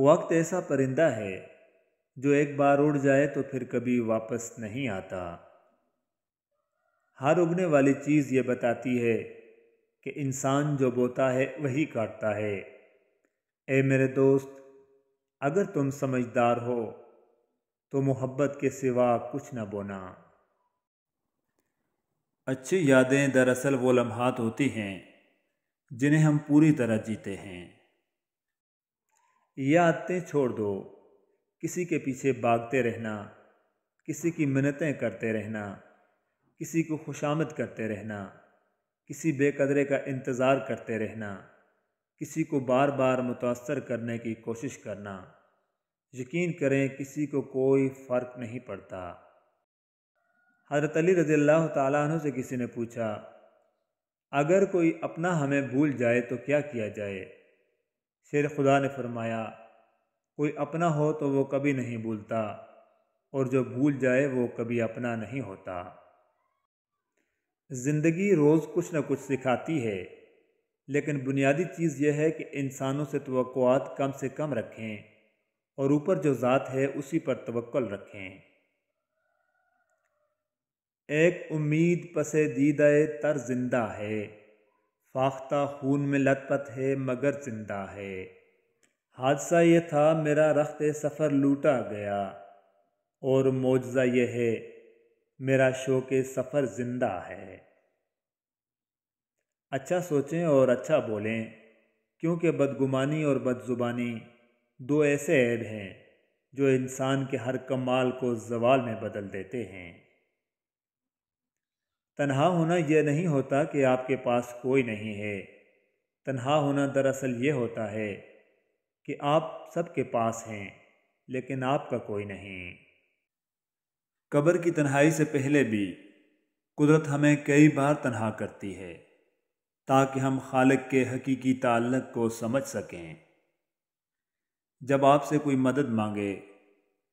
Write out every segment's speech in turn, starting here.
وقت ایسا پرندہ ہے جو ایک بار اڑ جائے تو پھر کبھی واپس نہیں آتا۔ ہر اگنے والی چیز یہ بتاتی ہے کہ انسان جو بوتا ہے وہی کاٹتا ہے۔ اے میرے دوست، اگر تم سمجھدار ہو تو محبت کے سوا کچھ نہ بونا۔ اچھی یادیں دراصل وہ لمحات ہوتی ہیں جنہیں ہم پوری طرح جیتے ہیں۔ یہ عادتیں چھوڑ دو، کسی کے پیچھے بھاگتے رہنا، کسی کی منتیں کرتے رہنا، کسی کو خوشامد کرتے رہنا، کسی بے قدرے کا انتظار کرتے رہنا، کسی کو بار بار متاثر کرنے کی کوشش کرنا۔ یقین کریں کسی کو کوئی فرق نہیں پڑتا۔ حضرت علی رضی اللہ تعالیٰ عنہ سے کسی نے پوچھا، اگر کوئی اپنا ہمیں بھول جائے تو کیا کیا جائے؟ شیر خدا نے فرمایا، کوئی اپنا ہو تو وہ کبھی نہیں بھولتا، اور جو بھول جائے وہ کبھی اپنا نہیں ہوتا۔ زندگی روز کچھ نہ کچھ سکھاتی ہے، لیکن بنیادی چیز یہ ہے کہ انسانوں سے توقعات کم سے کم رکھیں اور اوپر جو ذات ہے اسی پر توکل رکھیں۔ ایک امید پس دیدہ تر زندہ ہے، فاختہ خون میں لت پت ہے مگر زندہ ہے۔ حادثہ یہ تھا میرا رخت سفر لوٹا گیا، اور معجزہ یہ ہے میرا شوق سفر زندہ ہے۔ اچھا سوچیں اور اچھا بولیں، کیونکہ بدگمانی اور بدزبانی دو ایسے عیب ہیں جو انسان کے ہر کمال کو زوال میں بدل دیتے ہیں۔ تنہا ہونا یہ نہیں ہوتا کہ آپ کے پاس کوئی نہیں ہے، تنہا ہونا دراصل یہ ہوتا ہے کہ آپ سب کے پاس ہیں لیکن آپ کا کوئی نہیں۔ قبر کی تنہائی سے پہلے بھی قدرت ہمیں کئی بار تنہا کرتی ہے تاکہ ہم خالق کے حقیقی تعلق کو سمجھ سکیں۔ جب آپ سے کوئی مدد مانگے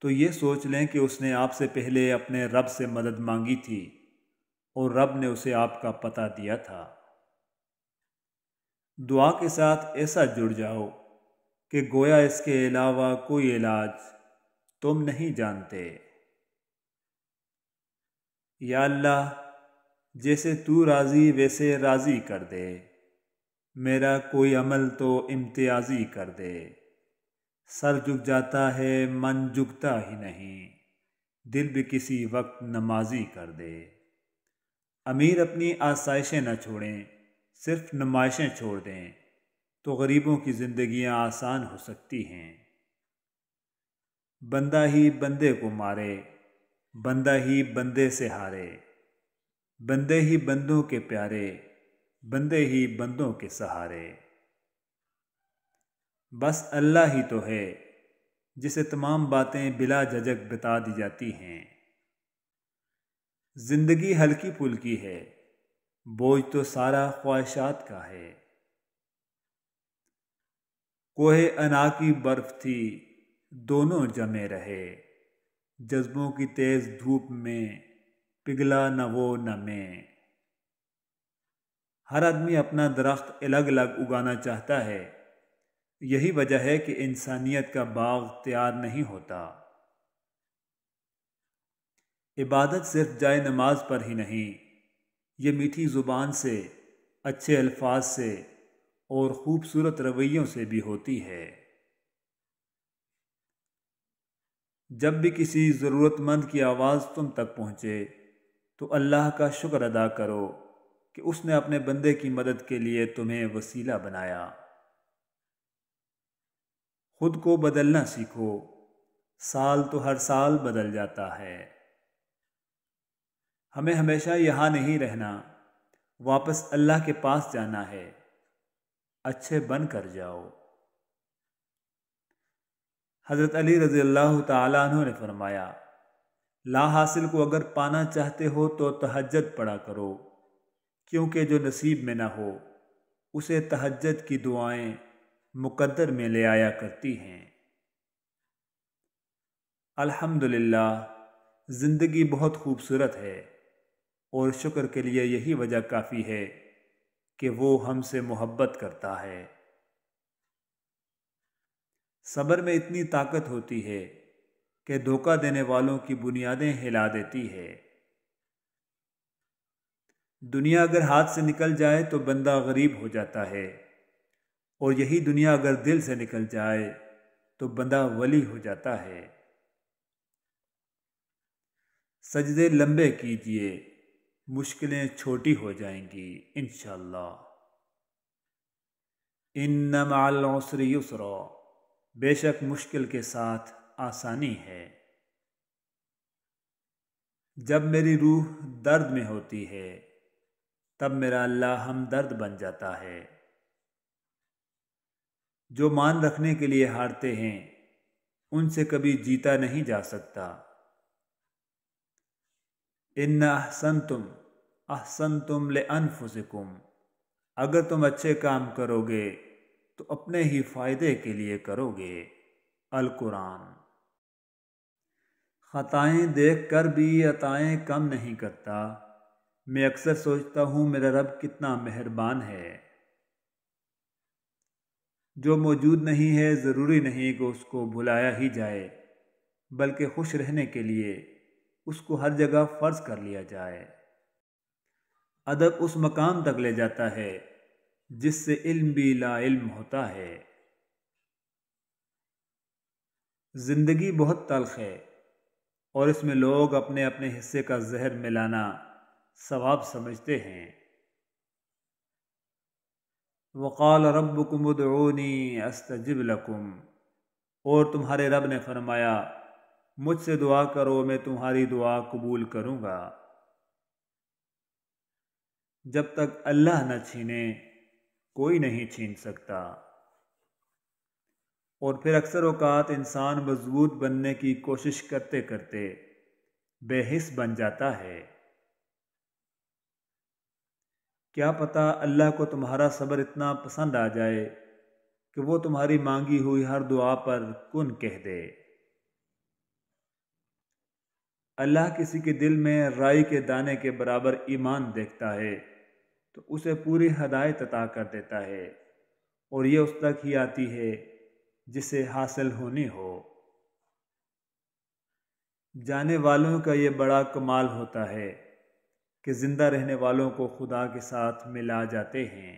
تو یہ سوچ لیں کہ اس نے آپ سے پہلے اپنے رب سے مدد مانگی تھی اور رب نے اسے آپ کا پتہ دیا تھا۔ دعا کے ساتھ ایسا جڑ جاؤ کہ گویا اس کے علاوہ کوئی علاج تم نہیں جانتے۔ یا اللہ، جیسے تو راضی ویسے راضی کر دے، میرا کوئی عمل تو امتیازی کر دے۔ سر جھک جاتا ہے من جھکتا ہی نہیں، دل بھی کسی وقت نمازی کر دے۔ امیر اپنی آسائشیں نہ چھوڑیں، صرف نمائشیں چھوڑ دیں تو غریبوں کی زندگیاں آسان ہو سکتی ہیں۔ بندہ ہی بندے کو مارے، بندہ ہی بندے سے ہارے، بندے ہی بندوں کے پیارے، بندے ہی بندوں کے سہارے۔ بس اللہ ہی تو ہے جسے تمام باتیں بلا جھجک بتا دی جاتی ہیں۔ زندگی ہلکی پھلکی ہے، بوجھ تو سارا خواہشات کا ہے۔ کوہ انا کی برف تھی دونوں جمے رہے، جذبوں کی تیز دھوپ میں پگھلا نہ وہ نہ میں۔ ہر آدمی اپنا درخت الگ الگ اگانا چاہتا ہے، یہی وجہ ہے کہ انسانیت کا باغ تیار نہیں ہوتا۔ عبادت صرف جائے نماز پر ہی نہیں، یہ میٹھی زبان سے، اچھے الفاظ سے اور خوبصورت رویوں سے بھی ہوتی ہے۔ جب بھی کسی ضرورت مند کی آواز تم تک پہنچے تو اللہ کا شکر ادا کرو کہ اس نے اپنے بندے کی مدد کے لیے تمہیں وسیلہ بنایا۔ خود کو بدلنا سیکھو، سال تو ہر سال بدل جاتا ہے۔ ہمیں ہمیشہ یہاں نہیں رہنا، واپس اللہ کے پاس جانا ہے، اچھے بن کر جاؤ۔ حضرت علی رضی اللہ تعالیٰ عنہ نے فرمایا، لا حاصل کو اگر پانا چاہتے ہو تو تہجد پڑھا کرو، کیونکہ جو نصیب میں نہ ہو اسے تہجد کی دعائیں مقدر میں لے آیا کرتی ہیں۔ الحمدللہ، زندگی بہت خوبصورت ہے، اور شکر کے لیے یہی وجہ کافی ہے کہ وہ ہم سے محبت کرتا ہے۔ صبر میں اتنی طاقت ہوتی ہے کہ دھوکہ دینے والوں کی بنیادیں ہلا دیتی ہے۔ دنیا اگر ہاتھ سے نکل جائے تو بندہ غریب ہو جاتا ہے، اور یہی دنیا اگر دل سے نکل جائے تو بندہ ولی ہو جاتا ہے۔ سجدے لمبے کیجئے، مشکلیں چھوٹی ہو جائیں گی انشاءاللہ۔ ان مع العسر یسرا، بے شک مشکل کے ساتھ آسانی ہے۔ جب میری روح درد میں ہوتی ہے تب میرا اللہ ہمدرد بن جاتا ہے۔ جو مان رکھنے کے لیے ہارتے ہیں ان سے کبھی جیتا نہیں جا سکتا۔ ان احسنتم احسنتم لانفسکم، اگر تم اچھے کام کرو گے تو اپنے ہی فائدے کے لیے کرو گے۔ القرآن۔ خطائیں دیکھ کر بھی عطائیں کم نہیں کرتا، میں اکثر سوچتا ہوں میرا رب کتنا مہربان ہے۔ جو موجود نہیں ہے ضروری نہیں کہ اس کو بلایا ہی جائے، بلکہ خوش رہنے کے لیے اس کو ہر جگہ فرض کر لیا جائے۔ ادب اس مقام تک لے جاتا ہے جس سے علم بھی لا علم ہوتا ہے۔ زندگی بہت تلخ ہے اور اس میں لوگ اپنے اپنے حصے کا زہر ملانا ثواب سمجھتے ہیں۔ وقال ربکم ادعونی استجب لکم، اور تمہارے رب نے فرمایا مجھ سے دعا کرو میں تمہاری دعا قبول کروں گا۔ جب تک اللہ نہ چھینے کوئی نہیں چھین سکتا۔ اور پھر اکثر اوقات انسان مضبوط بننے کی کوشش کرتے کرتے بے حس بن جاتا ہے۔ کیا پتہ اللہ کو تمہارا صبر اتنا پسند آ جائے کہ وہ تمہاری مانگی ہوئی ہر دعا پر کن کہہ دے۔ اللہ کسی کے دل میں رائی کے دانے کے برابر ایمان دیکھتا ہے تو اسے پوری ہدایت عطا کر دیتا ہے، اور یہ اس تک ہی آتی ہے جسے حاصل ہونی ہو۔ جانے والوں کا یہ بڑا کمال ہوتا ہے کہ زندہ رہنے والوں کو خدا کے ساتھ ملا جاتے ہیں۔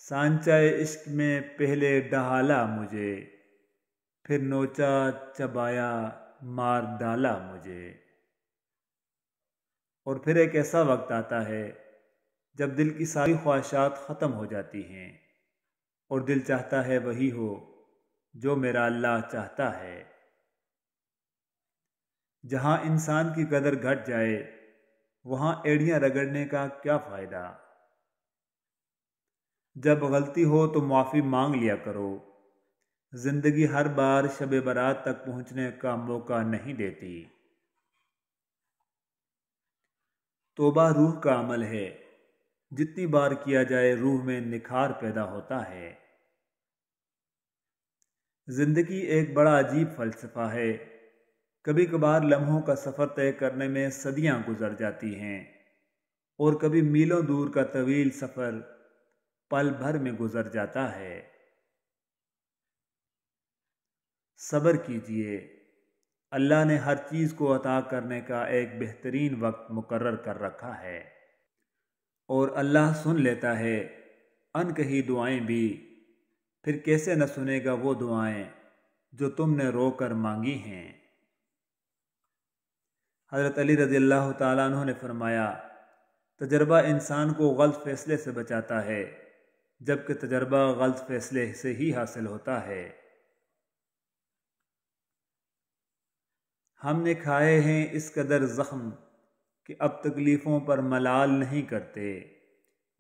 سانچہ عشق میں پہلے ڈہالا مجھے، پھر نوچا چبایا مار ڈالا مجھے۔ اور پھر ایک ایسا وقت آتا ہے جب دل کی ساری خواہشات ختم ہو جاتی ہیں اور دل چاہتا ہے وہی ہو جو میرا اللہ چاہتا ہے۔ جہاں انسان کی قدر گھٹ جائے وہاں ایڑیاں رگڑنے کا کیا فائدہ؟ جب غلطی ہو تو معافی مانگ لیا کرو، زندگی ہر بار شب برات تک پہنچنے کا موقع نہیں دیتی۔ توبہ روح کا عمل ہے، جتنی بار کیا جائے روح میں نکھار پیدا ہوتا ہے۔ زندگی ایک بڑا عجیب فلسفہ ہے، کبھی کبھار لمحوں کا سفر طے کرنے میں صدیاں گزر جاتی ہیں، اور کبھی میلوں دور کا طویل سفر پل بھر میں گزر جاتا ہے۔ صبر کیجئے، اللہ نے ہر چیز کو عطا کرنے کا ایک بہترین وقت مقرر کر رکھا ہے، اور اللہ سن لیتا ہے ان کہی دعائیں بھی، پھر کیسے نہ سنے گا وہ دعائیں جو تم نے رو کر مانگی ہیں۔ حضرت علی رضی اللہ تعالیٰ عنہ نے فرمایا تجربہ انسان کو غلط فیصلے سے بچاتا ہے، جبکہ تجربہ غلط فیصلے سے ہی حاصل ہوتا ہے۔ ہم نے کھائے ہیں اس قدر زخم کہ اب تکلیفوں پر ملال نہیں کرتے،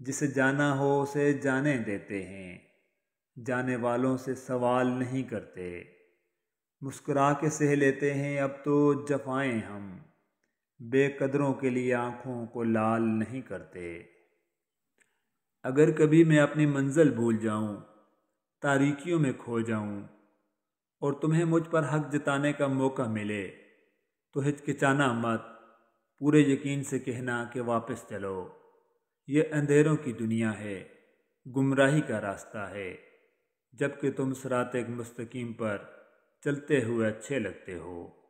جسے جانا ہو اسے جانے دیتے ہیں، جانے والوں سے سوال نہیں کرتے، مسکرا کے سہ لیتے ہیں اب تو جفائیں ہم، بے قدروں کے لیے آنکھوں کو لال نہیں کرتے۔ اگر کبھی میں اپنی منزل بھول جاؤں، تاریکیوں میں کھو جاؤں، اور تمہیں مجھ پر حق جتانے کا موقع ملے تو ہچکچانا مت، پورے یقین سے کہنا کہ واپس چلو، یہ اندھیروں کی دنیا ہے، گمراہی کا راستہ ہے، جب کہ تم صراط مستقیم پر چلتے ہوئے اچھے لگتے ہو۔